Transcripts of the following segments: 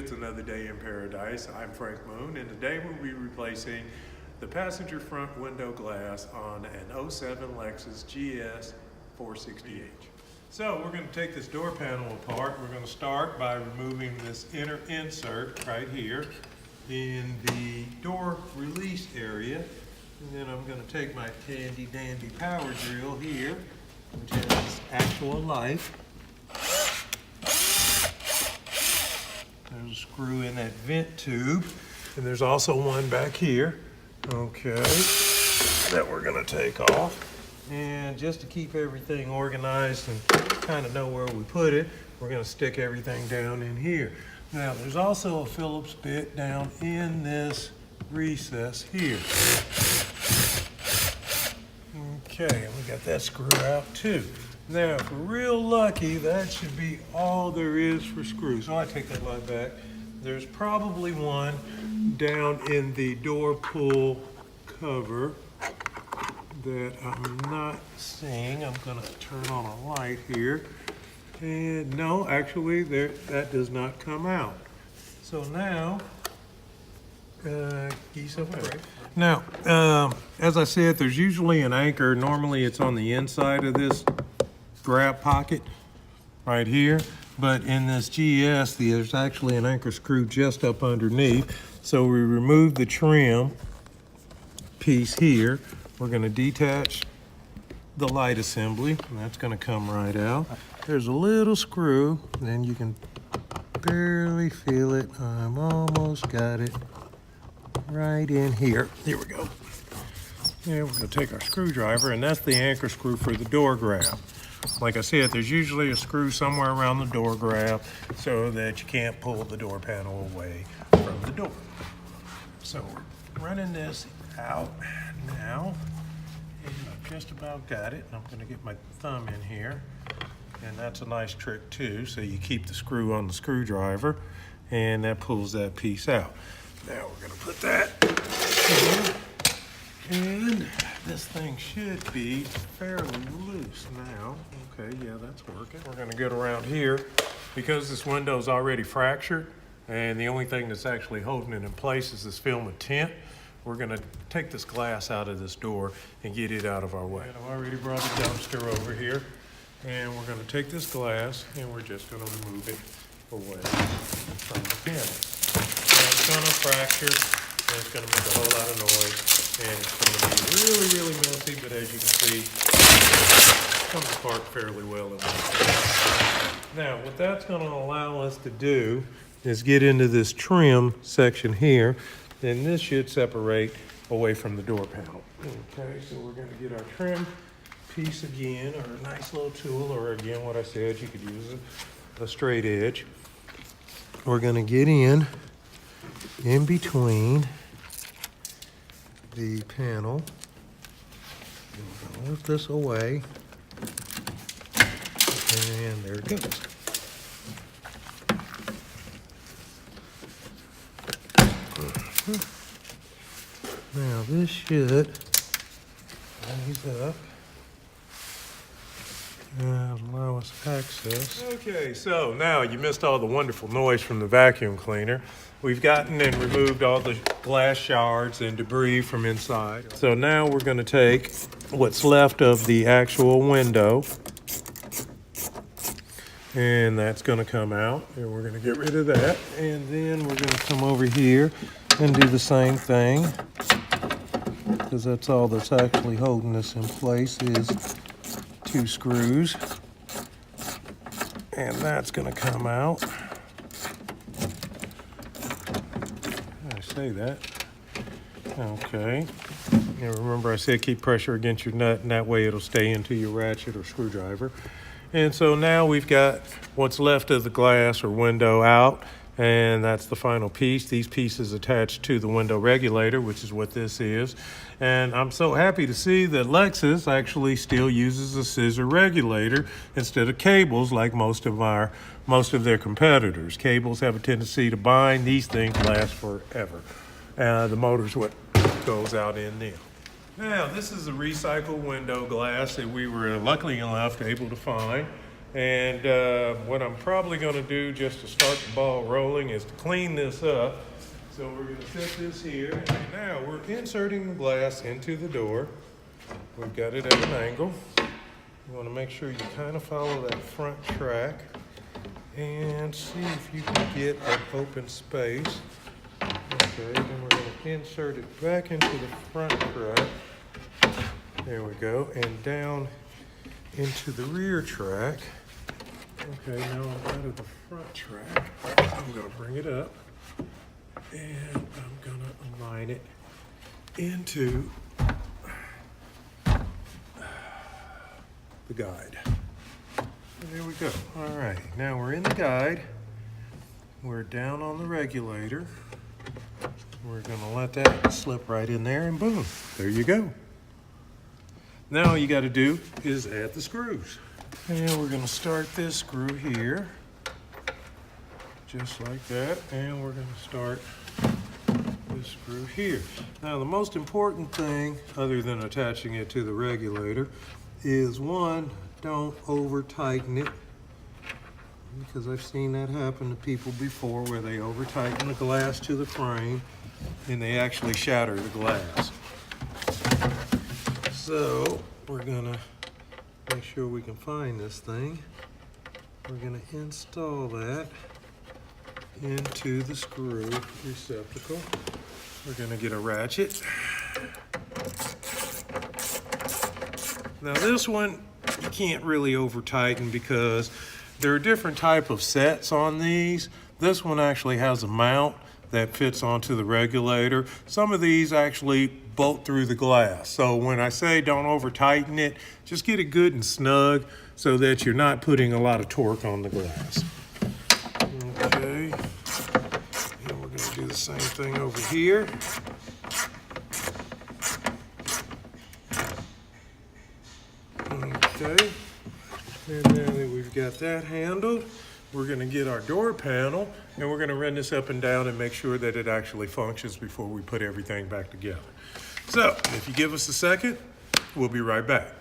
it's another day in paradise. I'm Frank Moon, and today we'll be replacing the passenger front window glass on an '07 Lexus GS 460H. So we're going to take this door panel apart. We're going to start by removing this inner insert right here in the door release area. And then I'm going to take my handy dandy power drill here, which has actual life. There's a screw in that vent tube, and there's also one back here, okay, that we're gonna take off. And just to keep everything organized and kind of know where we put it, we're gonna stick everything down in here. Now, there's also a Phillips bit down in this recess here. Okay, and we got that screw out too. Now, if we're real lucky, that should be all there is for screws. So I take that line back. There's probably one down in the door pull cover that I'm not seeing. I'm gonna turn on a light here. And no, actually, that does not come out. So now, geese away. Now, as I said, there's usually an anchor. Normally it's on the inside of this grab pocket right here, but in this GS there's actually an anchor screw just up underneath. So we remove the trim piece here. We're going to detach the light assembly, and that's going to come right out. There's a little screw, then you can barely feel it. I'm almost got it right in here. Here we go. And we're going to take our screwdriver, and that's the anchor screw for the door grab. Like I said, there's usually a screw somewhere around the door grab so that you can't pull the door panel away from the door. So we're running this out now, and I've just about got it. I'm going to get my thumb in here, and that's a nice trick too. So you keep the screw on the screwdriver, and that pulls that piece out. Now we're going to put that in, and this thing should be fairly loose now. Okay, yeah, that's working. We're gonna get around here because this window is already fractured, and the only thing that's actually holding it in place is this film of tint. We're gonna take this glass out of this door and get it out of our way. And I've already brought a dumpster over here, and we're gonna take this glass and we're just gonna remove it away from the panel. It's gonna fracture, and it's gonna make a whole lot of noise. And it's going to be really, really messy, but as you can see, it comes apart fairly well in one place. Now, what that's going to allow us to do is get into this trim section here, and this should separate away from the door panel. Okay, so we're going to get our trim piece again, or a nice little tool, or again, what I said, you could use a straight edge. We're going to get in between the panel. We're going to lift this away, and there it goes. Now this should raise up and allow us access. Okay, so now you missed all the wonderful noise from the vacuum cleaner. We've gotten and removed all the glass shards and debris from inside. So now we're going to take what's left of the actual window, and that's going to come out, and we're going to get rid of that. And then we're going to come over here and do the same thing, because that's all that's actually holding this in place is two screws, and that's going to come out. Say that. Okay. Now remember I said keep pressure against your nut, and that way it'll stay into your ratchet or screwdriver. And so now we've got what's left of the glass or window out, and that's the final piece. These pieces attached to the window regulator, which is what this is. And I'm so happy to see that Lexus actually still uses a scissor regulator instead of cables like most of their competitors. Cables have a tendency to bind. These things last forever. The motor's what goes out in them. Now, this is a recycled window glass that we were luckily enough able to find. And what I'm probably going to do just to start the ball rolling is to clean this up. So we're going to set this here. And now we're inserting the glass into the door. We've got it at an angle. You want to make sure you kind of follow that front track and see if you can get an open space. Okay, then we're going to insert it back into the front track. There we go. And down into the rear track. Okay, now I'm out of the front track. I'm going to bring it up and I'm going to align it into the guide. And there we go. All right, now we're in the guide. We're down on the regulator. We're going to let that slip right in there and boom, there you go. Now all you got to do is add the screws. And we're going to start this screw here, just like that. And we're going to start this screw here. Now the most important thing, other than attaching it to the regulator, is one, don't over tighten it, because I've seen that happen to people before where they over tighten the glass to the frame and they actually shatter the glass. So we're gonna make sure we can find this thing. We're gonna install that into the screw receptacle. We're gonna get a ratchet. Now this one you can't really over tighten because there are different type of sets on these. This one actually has a mount that fits onto the regulator. Some of these actually bolt through the glass. So when I say don't over tighten it, just get it good and snug so that you're not putting a lot of torque on the glass. Okay, and we're gonna do the same thing over here. Okay, and now that we've got that handled, we're going to get our door panel and we're going to run this up and down and make sure that it actually functions before we put everything back together. So if you give us a second, we'll be right back.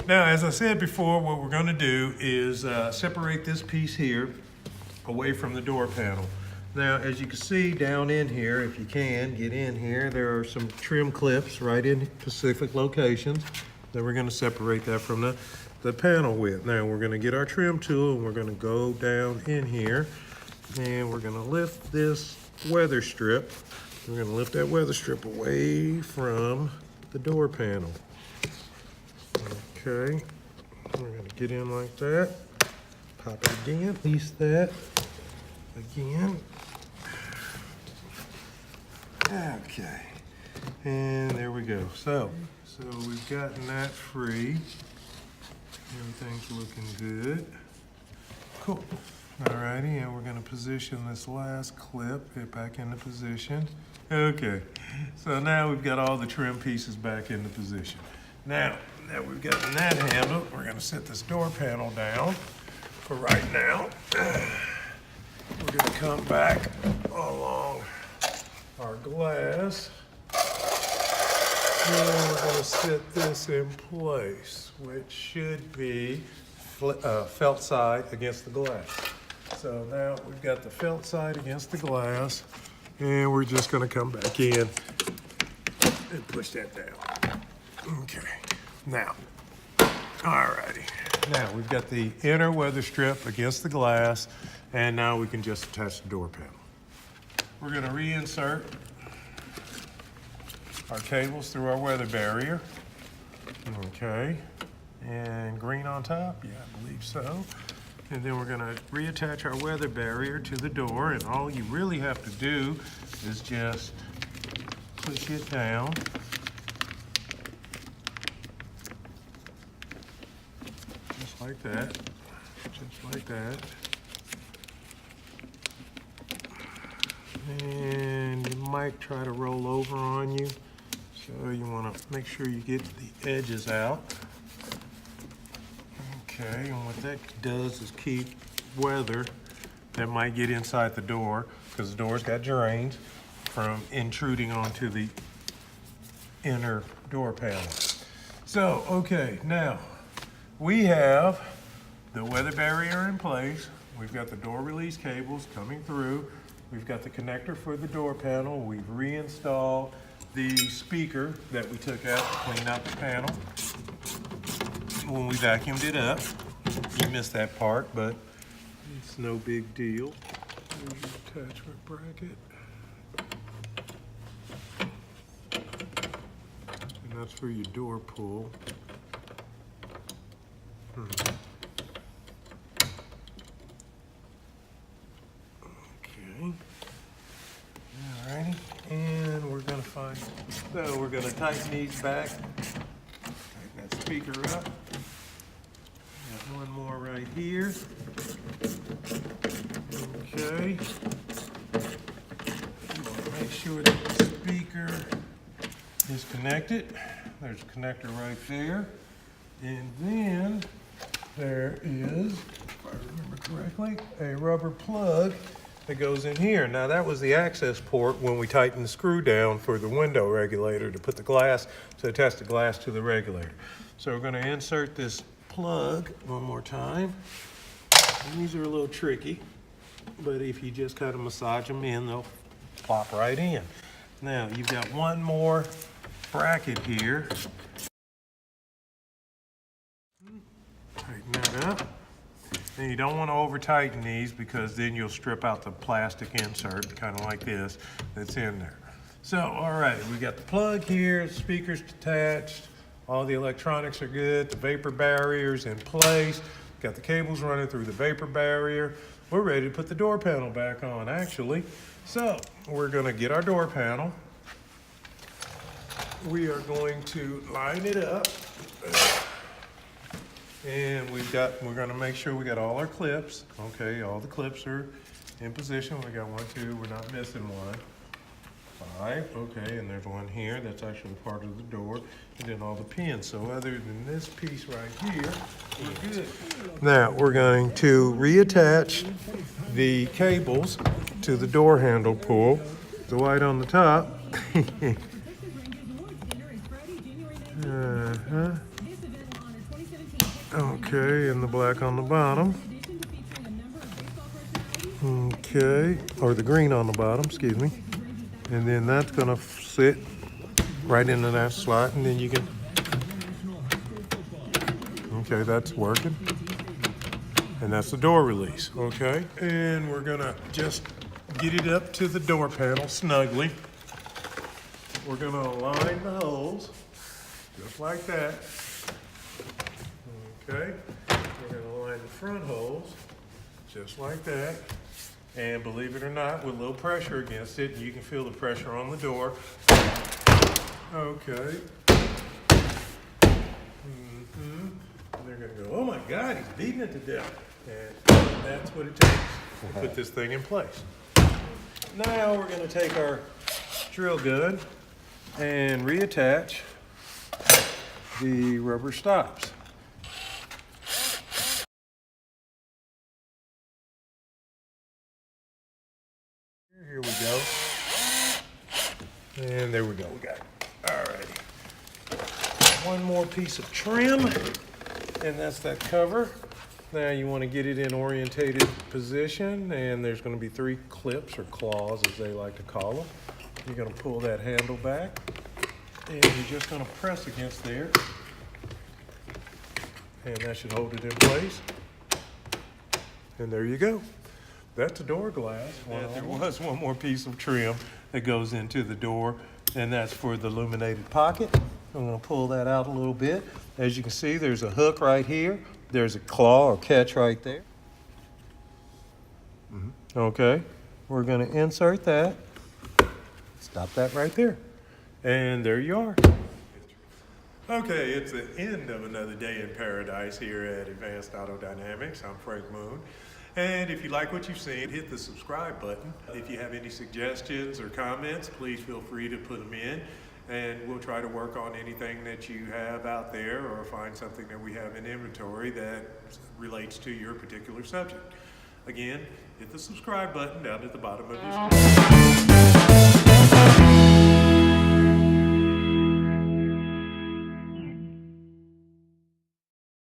Now, as I said before, what we're going to do is separate this piece here away from the door panel. Now, as you can see down in here, if you can get in here, there are some trim clips right in specific locations. Then we're going to separate that from the panel with. Now we're going to get our trim tool and we're going to go down in here and we're going to lift this weather strip. We're going to lift that weather strip away from the door panel. Okay, we're going to get in like that. Pop it again, release that again. Okay, and there we go. So we've gotten that free. Everything's looking good. Cool. Alrighty, and we're going to position this last clip it back into position. Okay, so now we've got all the trim pieces back into position. Now that we've gotten that handled, we're going to set this door panel down for right now. We're going to come back along our glass. And we're going to set this in place, which should be felt side against the glass. So now we've got the felt side against the glass, and we're just going to come back in and push that down. Okay, now, alrighty. Now we've got the inner weather strip against the glass, and now we can just attach the door panel. We're going to reinsert our cables through our weather barrier. Okay, and green on top, yeah, I believe so. And then we're gonna reattach our weather barrier to the door, and all you really have to do is just push it down. Just like that, just like that. And you might try to roll over on you. So you want to make sure you get the edges out. Okay, and what that does is keep weather that might get inside the door, because the door's got drains, from intruding onto the inner door panel. So, okay, now we have the weather barrier in place. We've got the door release cables coming through. We've got the connector for the door panel. We've reinstalled the speaker that we took out to clean out the panel when we vacuumed it up. You missed that part, but it's no big deal. There's your attachment bracket. And that's for your door pull. Okay. Alrighty. And we're gonna so we're gonna tighten these back. Tighten that speaker up. Got one more right here. Okay. Make sure that the speaker is connected. There's a connector right there. And then there is, if I remember correctly, a rubber plug that goes in here. Now that was the access port when we tightened the screw down for the window regulator to put the glass, to attach the glass to the regulator. So we're going to insert this plug one more time. And these are a little tricky, but if you just kind of massage them in, they'll plop right in. Now you've got one more bracket here. Tighten that up. And you don't want to over tighten these because then you'll strip out the plastic insert, kind of like this, that's in there. So, all right, we got the plug here, speakers attached, all the electronics are good, the vapor barrier's in place, got the cables running through the vapor barrier. We're ready to put the door panel back on, actually. So, we're going to get our door panel. We are going to line it up. And we're going to make sure we got all our clips. Okay, all the clips are in position. We got 1, 2, we're not missing one. 5, okay, and there's one here that's actually part of the door. And then all the pins. So other than this piece right here, we're good. Now we're going to reattach the cables to the door handle pull. The white on the top. Okay, and the black on the bottom. Okay, or the green on the bottom, excuse me. And then that's gonna sit right into that slot, and then you can, okay, that's working. And that's the door release, okay? And we're gonna just get it up to the door panel snugly. We're gonna align the holes, just like that. Okay, we're gonna line the front holes, just like that. And believe it or not, with a little pressure against it, you can feel the pressure on the door. Okay. And they're gonna go, oh my God, he's beating it to death. And that's what it takes to put this thing in place. Now we're gonna take our drill gun and reattach the rubber stops. Here we go. And there we go, we got it. All righty. One more piece of trim, and that's that cover. Now you want to get it in orientated position, and there's going to be 3 clips or claws, as they like to call them. You're going to pull that handle back, and you're just going to press against there, and that should hold it in place. And there you go. That's a door glass. And there was one more piece of trim that goes into the door, and that's for the illuminated pocket. I'm going to pull that out a little bit. As you can see, there's a hook right here. There's a claw or catch right there. Okay, we're going to insert that. Stop that right there. And there you are. Okay, it's the end of another day in paradise here at Advanced Auto Dynamics. I'm Frank Moon. And if you like what you've seen, hit the subscribe button. If you have any suggestions or comments, please feel free to put them in. And we'll try to work on anything that you have out there or find something that we have in inventory that relates to your particular subject. Again, hit the subscribe button down at the bottom of your screen.